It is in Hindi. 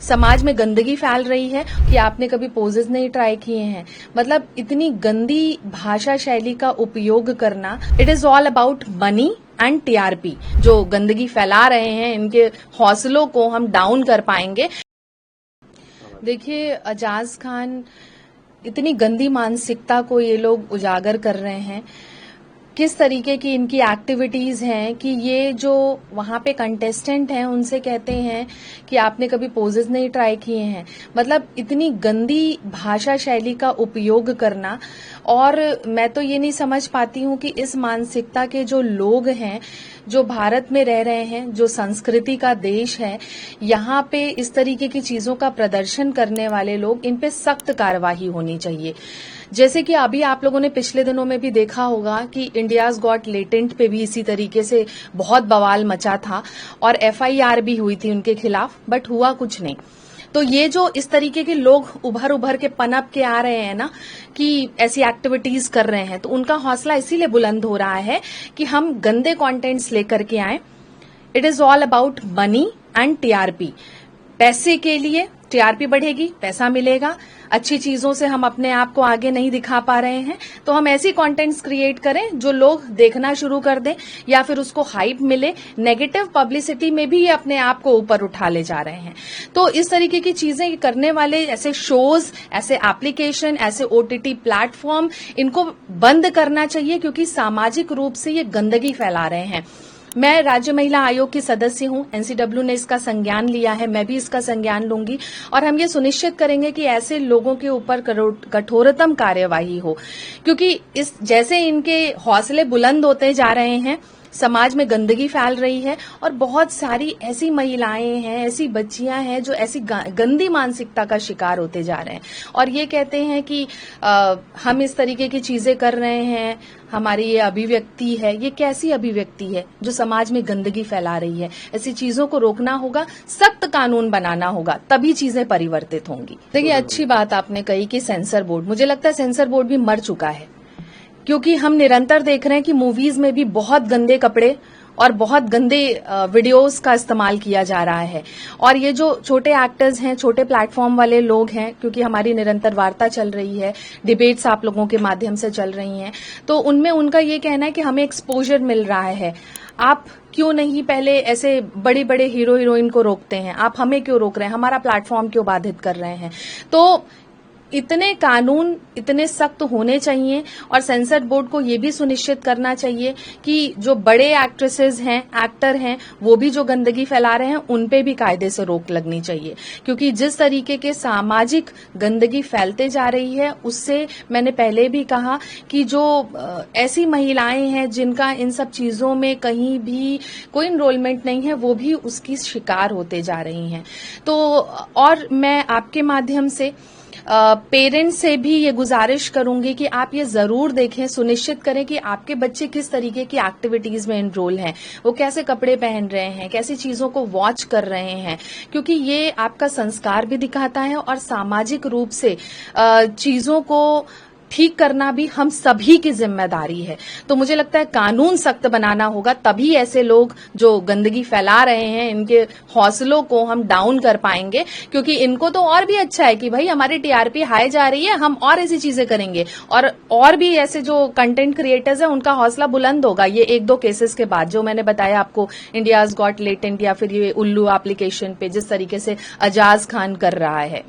समाज में गंदगी फैल रही है कि आपने कभी पोजेस नहीं ट्राई किए हैं। मतलब इतनी गंदी भाषा शैली का उपयोग करना, it is all about money and TRP. जो गंदगी फैला रहे हैं इनके हौसलों को हम डाउन कर पाएंगे। देखिए, अजाज खान, इतनी गंदी मानसिकता को ये लोग उजागर कर रहे हैं। किस तरीके की इनकी एक्टिविटीज हैं कि ये जो वहां पे कंटेस्टेंट हैं उनसे कहते हैं कि आपने कभी पोजेस नहीं ट्राई किए हैं। मतलब इतनी गंदी भाषा शैली का उपयोग करना। और मैं तो ये नहीं समझ पाती हूं कि इस मानसिकता के जो लोग हैं, जो भारत में रह रहे हैं, जो संस्कृति का देश है, यहाँ पे इस तरीके की चीजों का प्रदर्शन करने वाले लोग, इन पे सख्त कार्रवाई होनी चाहिए। जैसे कि अभी आप लोगों ने पिछले दिनों में भी देखा होगा कि इंडियाज गॉट लेटेंट पे भी इसी तरीके से बहुत बवाल मचा था और एफआईआर भी हुई थी उनके खिलाफ, बट हुआ कुछ नहीं। तो ये जो इस तरीके के लोग उभर के पनप के आ रहे हैं ना, कि ऐसी एक्टिविटीज कर रहे हैं, तो उनका हौसला इसीलिए बुलंद हो रहा है कि हम गंदे कंटेंट्स लेकर के आए। It is all about money and TRP. पैसे के लिए टीआरपी बढ़ेगी, पैसा मिलेगा। अच्छी चीजों से हम अपने आप को आगे नहीं दिखा पा रहे हैं, तो हम ऐसी कंटेंट्स क्रिएट करें जो लोग देखना शुरू कर दें, या फिर उसको हाइप मिले। नेगेटिव पब्लिसिटी में भी ये अपने आप को ऊपर उठा ले जा रहे हैं। तो इस तरीके की चीजें करने वाले ऐसे शोज, ऐसे एप्लीकेशन, ऐसे ओटीटी प्लेटफॉर्म, इनको बंद करना चाहिए, क्योंकि सामाजिक रूप से ये गंदगी फैला रहे हैं। मैं राज्य महिला आयोग की सदस्य हूं, एनसीडब्ल्यू ने इसका संज्ञान लिया है, मैं भी इसका संज्ञान लूंगी और हम ये सुनिश्चित करेंगे कि ऐसे लोगों के ऊपर कठोरतम कार्यवाही हो, क्योंकि इस जैसे इनके हौसले बुलंद होते जा रहे हैं, समाज में गंदगी फैल रही है और बहुत सारी ऐसी महिलाएं हैं, ऐसी बच्चियां हैं जो ऐसी गंदी मानसिकता का शिकार होते जा रहे हैं और ये कहते हैं कि हम इस तरीके की चीजें कर रहे हैं, हमारी ये अभिव्यक्ति है। ये कैसी अभिव्यक्ति है जो समाज में गंदगी फैला रही है? ऐसी चीजों को रोकना होगा, सख्त कानून बनाना होगा, तभी चीजें परिवर्तित होंगी। देखिए, अच्छी बात आपने कही कि सेंसर बोर्ड, मुझे लगता है सेंसर बोर्ड भी मर चुका है, क्योंकि हम निरंतर देख रहे हैं कि मूवीज में भी बहुत गंदे कपड़े और बहुत गंदे वीडियोस का इस्तेमाल किया जा रहा है। और ये जो छोटे एक्टर्स हैं, छोटे प्लेटफॉर्म वाले लोग हैं, क्योंकि हमारी निरंतर वार्ता चल रही है, डिबेट्स आप लोगों के माध्यम से चल रही हैं, तो उनमें उनका ये कहना है कि हमें एक्सपोजर मिल रहा है। आप क्यों नहीं पहले ऐसे बड़े बड़े हीरो हीरोइन को रोकते हैं? आप हमें क्यों रोक रहे हैं? हमारा प्लेटफॉर्म क्यों बाधित कर रहे हैं? तो इतने कानून इतने सख्त होने चाहिए और सेंसर बोर्ड को ये भी सुनिश्चित करना चाहिए कि जो बड़े एक्ट्रेसेस हैं, एक्टर हैं, वो भी जो गंदगी फैला रहे हैं उन पे भी कायदे से रोक लगनी चाहिए। क्योंकि जिस तरीके के सामाजिक गंदगी फैलते जा रही है, उससे मैंने पहले भी कहा कि जो ऐसी महिलाएं हैं जिनका इन सब चीजों में कहीं भी कोई इनरोलमेंट नहीं है, वो भी उसकी शिकार होते जा रही हैं। तो और मैं आपके माध्यम से पेरेंट्स से भी ये गुजारिश करूंगी कि आप ये जरूर देखें, सुनिश्चित करें कि आपके बच्चे किस तरीके की एक्टिविटीज में एनरोल हैं, वो कैसे कपड़े पहन रहे हैं, कैसी चीजों को वॉच कर रहे हैं, क्योंकि ये आपका संस्कार भी दिखाता है और सामाजिक रूप से चीजों को ठीक करना भी हम सभी की जिम्मेदारी है। तो मुझे लगता है कानून सख्त बनाना होगा, तभी ऐसे लोग जो गंदगी फैला रहे हैं, इनके हौसलों को हम डाउन कर पाएंगे। क्योंकि इनको तो और भी अच्छा है कि भाई हमारी टीआरपी हाई जा रही है, हम और ऐसी चीजें करेंगे और भी ऐसे जो कंटेंट क्रिएटर्स हैं उनका हौसला बुलंद होगा। ये एक दो केसेस के बाद जो मैंने बताया आपको, इंडियाज गॉट लेटेंट या फिर ये उल्लू एप्लीकेशन पे जिस तरीके से अजाज खान कर रहा है।